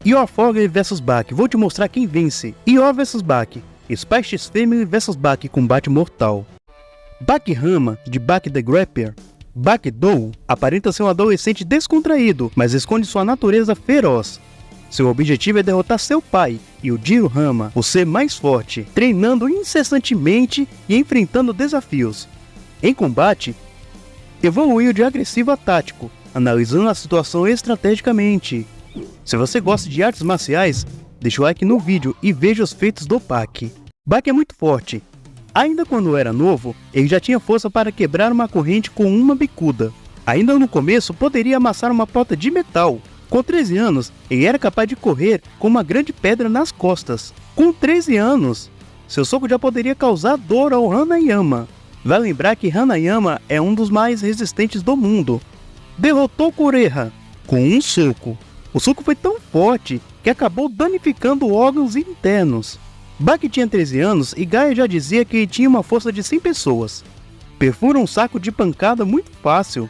Yor Fogger vs Bak, vou te mostrar quem vence. Yor vs Bak, Spice X Family vs Bak, combate mortal. Bak Hama, de Bak the Grapper. Bak Do aparenta ser um adolescente descontraído, mas esconde sua natureza feroz. Seu objetivo é derrotar seu pai, Yujiro Hama, o ser mais forte, treinando incessantemente e enfrentando desafios. Em combate, evoluiu de agressivo a tático, analisando a situação estrategicamente. Se você gosta de artes marciais, deixa o like no vídeo e veja os feitos do Bak. Bak é muito forte. Ainda quando era novo, ele já tinha força para quebrar uma corrente com uma bicuda. Ainda no começo, poderia amassar uma porta de metal. Com 13 anos, ele era capaz de correr com uma grande pedra nas costas. Com 13 anos, seu soco já poderia causar dor ao Hanayama. Vai lembrar que Hanayama é um dos mais resistentes do mundo. Derrotou Kureha com um soco. O soco foi tão forte que acabou danificando órgãos internos. Bak tinha 13 anos e Gaia já dizia que ele tinha uma força de 100 pessoas. Perfura um saco de pancada muito fácil.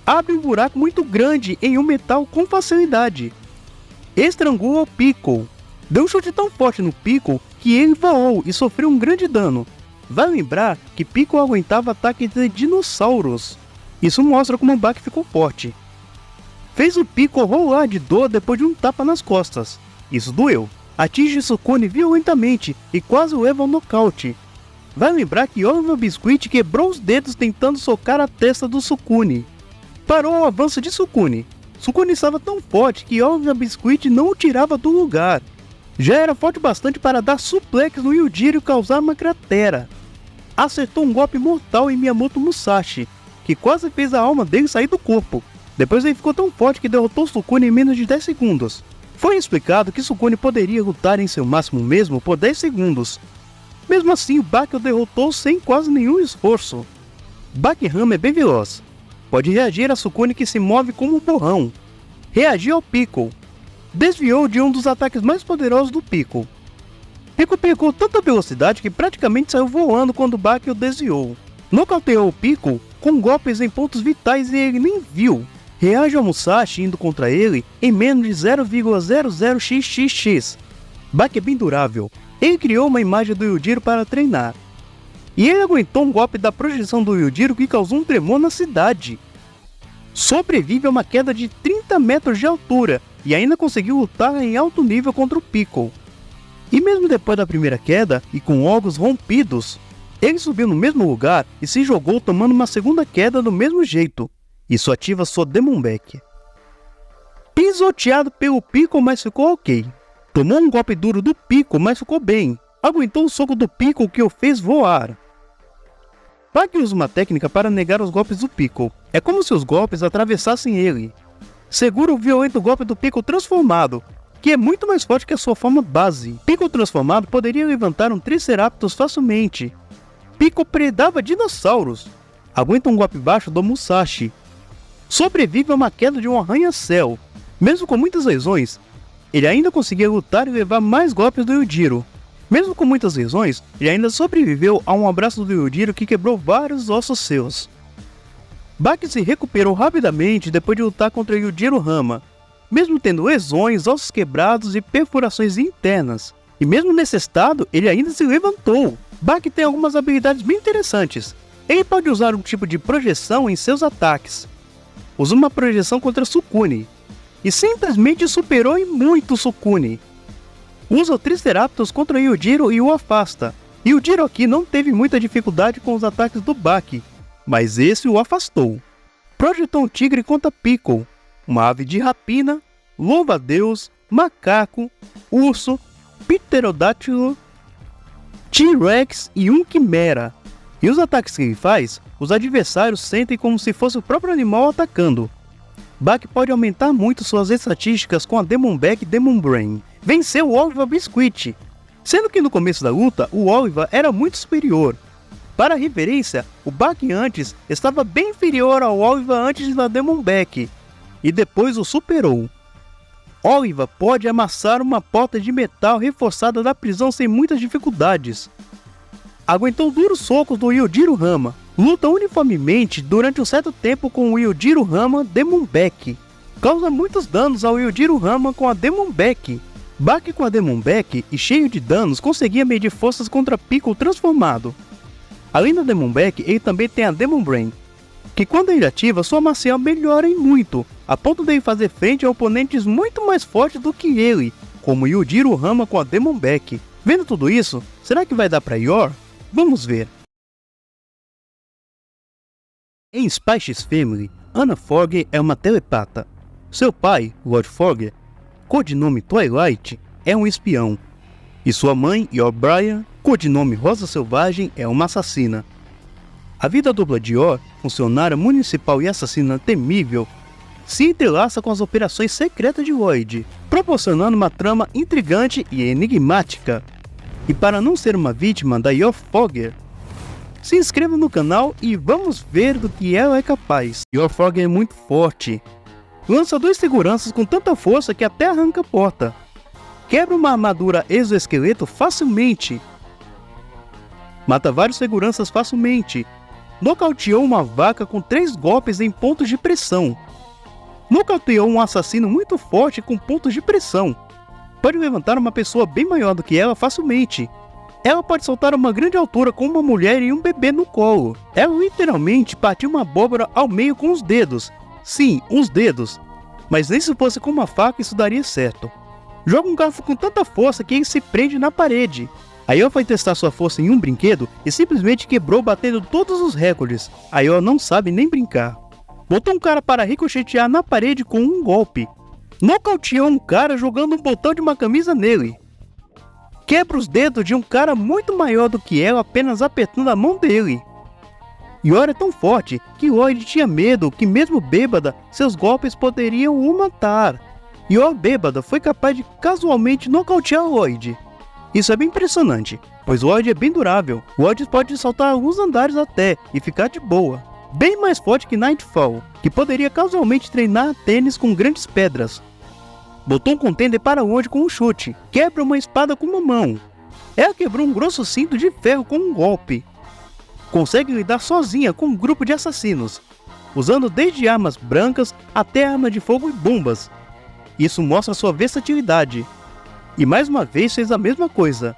Abre um buraco muito grande em um metal com facilidade. Estrangula o Piccolo. Deu um chute tão forte no Piccolo que ele voou e sofreu um grande dano. Vai lembrar que Piccolo aguentava ataques de dinossauros. Isso mostra como Bak ficou forte. Fez o Piccolo rolar de dor depois de um tapa nas costas. Isso doeu. Atinge Sukune violentamente e quase o leva ao nocaute. Vai lembrar que Oliver Biscuit quebrou os dedos tentando socar a testa do Sukune. Parou o avanço de Sukune. Sukune estava tão forte que Oliver Biscuit não o tirava do lugar. Já era forte bastante para dar suplex no Yujiro e causar uma cratera. Acertou um golpe mortal em Miyamoto Musashi, que quase fez a alma dele sair do corpo. Depois ele ficou tão forte que derrotou Sukune em menos de 10 segundos. Foi explicado que Sukune poderia lutar em seu máximo mesmo por 10 segundos. Mesmo assim, o Bak o derrotou sem quase nenhum esforço. Bak Hama é bem veloz. Pode reagir a Sukune que se move como um borrão. Reagiu ao Piccolo. Desviou de um dos ataques mais poderosos do Piccolo. Recuperou tanta velocidade que praticamente saiu voando quando Bak o desviou. Nocauteou o Piccolo com golpes em pontos vitais e ele nem viu. Reage ao Musashi indo contra ele em menos de 0,00xxx. Bak é bem durável. Ele criou uma imagem do Yujiro para treinar. E ele aguentou um golpe da projeção do Yujiro que causou um tremor na cidade. Sobrevive a uma queda de 30 metros de altura e ainda conseguiu lutar em alto nível contra o Piccolo. E mesmo depois da primeira queda e com órgãos rompidos, ele subiu no mesmo lugar e se jogou tomando uma segunda queda do mesmo jeito. Isso ativa sua Demon Back. Pisoteado pelo Piccolo, mas ficou ok. Tomou um golpe duro do Piccolo, mas ficou bem. Aguentou o soco do Piccolo que o fez voar. Bak usa uma técnica para negar os golpes do Piccolo. É como se os golpes atravessassem ele. Segura o violento golpe do Piccolo transformado, que é muito mais forte que a sua forma base. Piccolo transformado poderia levantar um Triceratops facilmente. Piccolo predava dinossauros. Aguenta um golpe baixo do Musashi. Sobrevive a uma queda de um arranha-céu. Mesmo com muitas lesões, ele ainda conseguia lutar e levar mais golpes do Yujiro. Mesmo com muitas lesões, ele ainda sobreviveu a um abraço do Yujiro que quebrou vários ossos seus. Bak se recuperou rapidamente depois de lutar contra Yujiro Hama, mesmo tendo lesões, ossos quebrados e perfurações internas. E mesmo nesse estado, ele ainda se levantou. Bak tem algumas habilidades bem interessantes. Ele pode usar um tipo de projeção em seus ataques. Usa uma projeção contra Sukune, e simplesmente superou em muito Sukune. Usa o Triceratops contra Yujiro e o afasta. Yujiro aqui não teve muita dificuldade com os ataques do Bak, mas esse o afastou. Projetou um tigre contra Piccolo, uma ave de rapina, louva-a-Deus, macaco, urso, pterodátilo, T-Rex e um quimera. E os ataques que ele faz, os adversários sentem como se fosse o próprio animal atacando. Bak pode aumentar muito suas estatísticas com a Demon Back e Demon Brain. Venceu o Oliver Biscuit, sendo que no começo da luta o Oliver era muito superior. Para referência, o Bak antes estava bem inferior ao Oliver antes da Demon Back, e depois o superou. Oliver pode amassar uma porta de metal reforçada da prisão sem muitas dificuldades. Aguentou duros socos do Yujiro Hama. Luta uniformemente durante um certo tempo com o Yujiro Hama Demon Back. causa muitos danos ao Yujiro Hama com a Demon Back. Baki com a Demon Back e cheio de danos conseguia medir forças contra Piccolo transformado. Além da Demon Back, ele também tem a Demon Brain, que quando ele ativa, sua marcial melhora em muito, a ponto de ele fazer frente a oponentes muito mais fortes do que ele, como Yujiro Hama com a Demon Back. Vendo tudo isso, será que vai dar pra Yor? Vamos ver. Em Spy X Family, Anna Fogg é uma telepata. Seu pai, Lord Fogg, codinome Twilight, é um espião. E sua mãe, Yor Brian, codinome Rosa Selvagem, é uma assassina. A vida dupla de Yor, funcionária municipal e assassina temível, se entrelaça com as operações secretas de Lloyd, proporcionando uma trama intrigante e enigmática. E para não ser uma vítima da Yor Fogger, se inscreva no canal e vamos ver do que ela é capaz. Yor Fogger é muito forte. Lança 2 seguranças com tanta força que até arranca a porta. Quebra uma armadura exoesqueleto facilmente. Mata vários seguranças facilmente. Nocauteou uma vaca com 3 golpes em pontos de pressão. Nocauteou um assassino muito forte com pontos de pressão. Pode levantar uma pessoa bem maior do que ela facilmente. Ela pode saltar a uma grande altura com uma mulher e um bebê no colo. Ela literalmente partiu uma abóbora ao meio com os dedos. Sim, os dedos. Mas nem se fosse com uma faca isso daria certo. Joga um garfo com tanta força que ele se prende na parede. A Yor foi testar sua força em um brinquedo e simplesmente quebrou batendo todos os recordes. A Yor não sabe nem brincar. Botou um cara para ricochetear na parede com um golpe. Nocauteou um cara jogando um botão de uma camisa nele. Quebra os dedos de um cara muito maior do que ela apenas apertando a mão dele. Yor é tão forte que Lloyd tinha medo que mesmo bêbada, seus golpes poderiam o matar. Yor bêbada foi capaz de casualmente nocautear Lloyd. Isso é bem impressionante, pois Lloyd é bem durável. Lloyd pode saltar alguns andares até e ficar de boa. Bem mais forte que Nightfall, que poderia casualmente treinar tênis com grandes pedras. Botou um contender para longe com um chute, quebra uma espada com uma mão. Ela quebrou um grosso cinto de ferro com um golpe. Consegue lidar sozinha com um grupo de assassinos, usando desde armas brancas até armas de fogo e bombas. Isso mostra sua versatilidade. E mais uma vez fez a mesma coisa.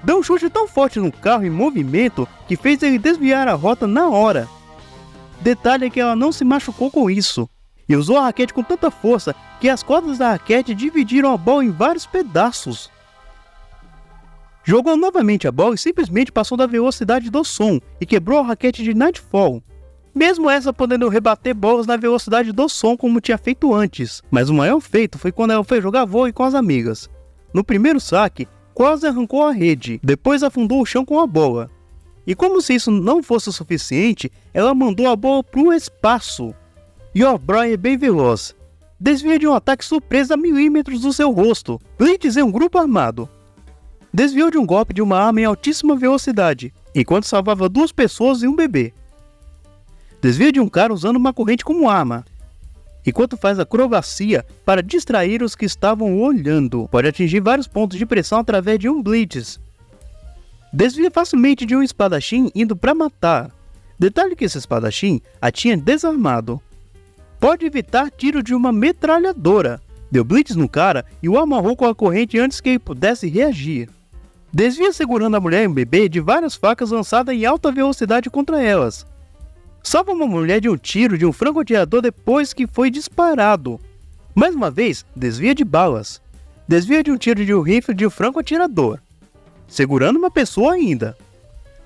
Deu um chute tão forte no carro em movimento que fez ele desviar a rota na hora. Detalhe é que ela não se machucou com isso, e usou a raquete com tanta força que as cordas da raquete dividiram a bola em vários pedaços. Jogou novamente a bola e simplesmente passou da velocidade do som e quebrou a raquete de Nightfall. Mesmo essa podendo rebater bolas na velocidade do som como tinha feito antes. Mas o maior feito foi quando ela foi jogar vôlei com as amigas. No primeiro saque, quase arrancou a rede, depois afundou o chão com a bola. E como se isso não fosse o suficiente, ela mandou a bola para o espaço. Yor Brian é bem veloz. Desvia de um ataque surpresa a milímetros do seu rosto. Blitz em um grupo armado. Desviou de um golpe de uma arma em altíssima velocidade, enquanto salvava 2 pessoas e um bebê. Desvia de um cara usando uma corrente como arma, enquanto faz acrobacia para distrair os que estavam olhando. Pode atingir vários pontos de pressão através de um Blitz. Desvia facilmente de um espadachim indo para matar. Detalhe que esse espadachim a tinha desarmado. Pode evitar tiro de uma metralhadora. Deu Blitz no cara e o amarrou com a corrente antes que ele pudesse reagir. Desvia segurando a mulher e um bebê de várias facas lançadas em alta velocidade contra elas. Salva uma mulher de um tiro de um franco-atirador depois que foi disparado. Mais uma vez, desvia de balas. Desvia de um tiro de um rifle de um franco-atirador, segurando uma pessoa ainda.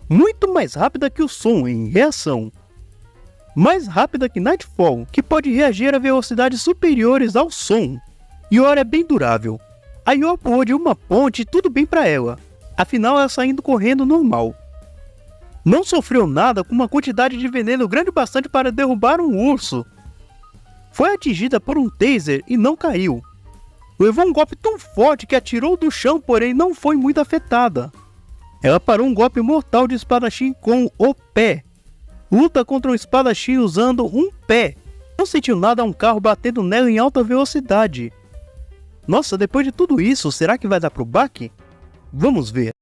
Muito mais rápida que o som em reação. Mais rápida que Nightfall, que pode reagir a velocidades superiores ao som. Yor é bem durável. A Yor pulou de uma ponte e tudo bem pra ela. Afinal, ela saindo correndo normal. Não sofreu nada com uma quantidade de veneno grande bastante para derrubar um urso. Foi atingida por um taser e não caiu. Levou um golpe tão forte que atirou do chão, porém não foi muito afetada. Ela parou um golpe mortal de espadachim com o pé. Luta contra um espadachim usando um pé. Não sentiu nada a um carro batendo nela em alta velocidade. Nossa, depois de tudo isso, será que vai dar pro Baki? Vamos ver.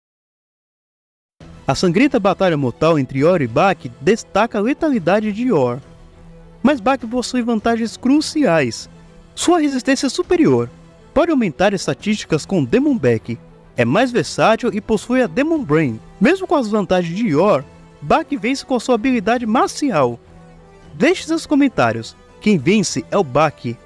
A sangrenta batalha mortal entre Yor e Baki destaca a letalidade de Yor. mas Baki possui vantagens cruciais. Sua resistência é superior, pode aumentar estatísticas com Demon Back, é mais versátil e possui a Demon Brain. Mesmo com as vantagens de Yor, Baki vence com sua habilidade marcial. Deixe seus comentários, quem vence é o Baki.